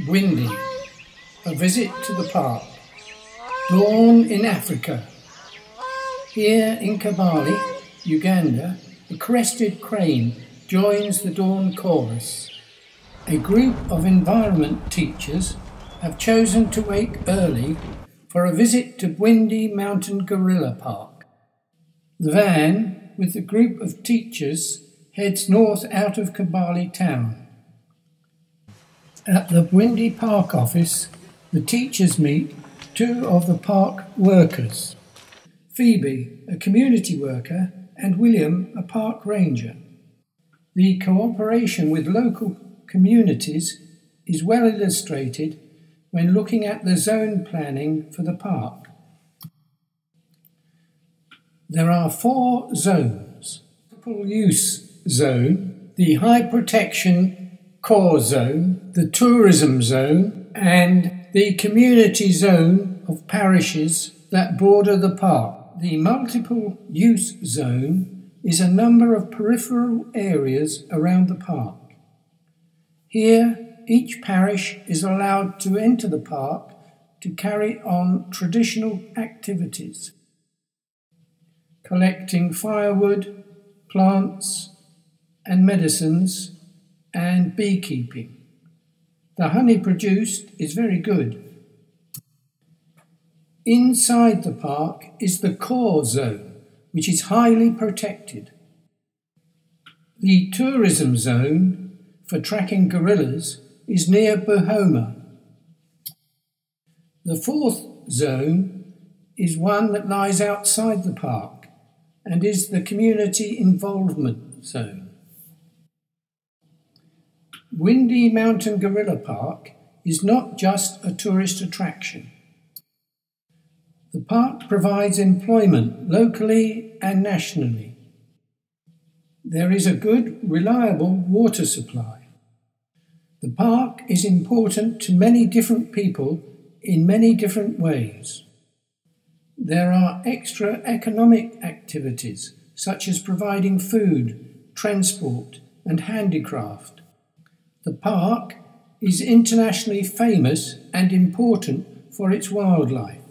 Bwindi, a visit to the park. Dawn in Africa. Here in Kampala, Uganda, a crested crane joins the dawn chorus. A group of environment teachers have chosen to wake early for a visit to Bwindi Mountain Gorilla Park. The van, with the group of teachers, heads north out of Kampala town. At the Bwindi Park office, the teachers meet two of the park workers, Phoebe, a community worker, and William, a park ranger. The cooperation with local communities is well illustrated when looking at the zone planning for the park. There are 4 zones: multiple use zone, the high protection core zone, the tourism zone, and the community zone of parishes that border the park. The multiple use zone is a number of peripheral areas around the park. Here, each parish is allowed to enter the park to carry on traditional activities, collecting firewood, plants and medicines, and beekeeping. The honey produced is very good. Inside the park is the core zone, which is highly protected. The tourism zone for tracking gorillas is near Bwindi. The 4th zone is one that lies outside the park and is the community involvement zone. Bwindi Mountain Gorilla Park is not just a tourist attraction. The park provides employment locally and nationally. There is a good, reliable water supply. The park is important to many different people in many different ways. There are extra economic activities such as providing food, transport and handicraft. The park is internationally famous and important for its wildlife.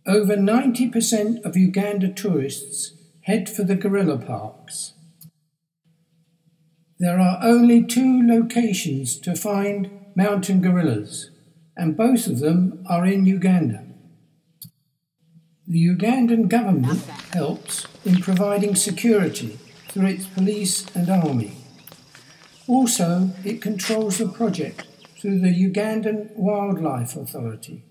Over 90% of Uganda tourists head for the gorilla parks. There are only 2 locations to find mountain gorillas, and both of them are in Uganda. The Ugandan government helps in providing security through its police and army. Also, it controls the project through the Ugandan Wildlife Authority.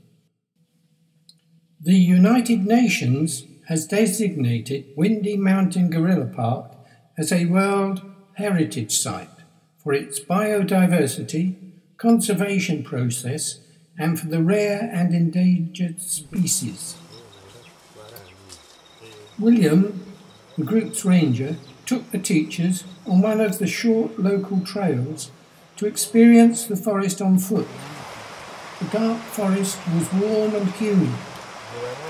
The United Nations has designated Bwindi Mountain Gorilla Park as a World Heritage Site for its biodiversity, conservation process, and for the rare and endangered species. William, the group's ranger, took the teachers on one of the short local trails to experience the forest on foot. The dark forest was warm and humid.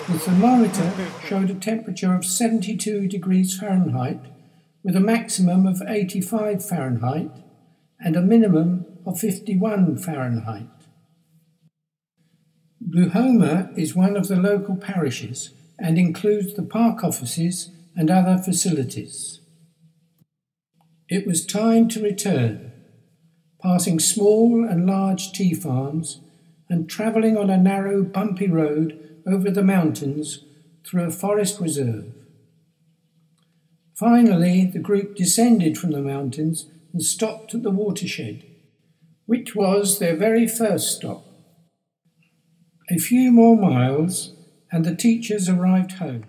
The thermometer showed a temperature of 72 degrees Fahrenheit with a maximum of 85 Fahrenheit and a minimum of 51 Fahrenheit. Bwindi is one of the local parishes and includes the park offices and other facilities. It was time to return, passing small and large tea farms and travelling on a narrow, bumpy road over the mountains through a forest reserve. Finally, the group descended from the mountains and stopped at the watershed, which was their very first stop. A few more miles and the teachers arrived home.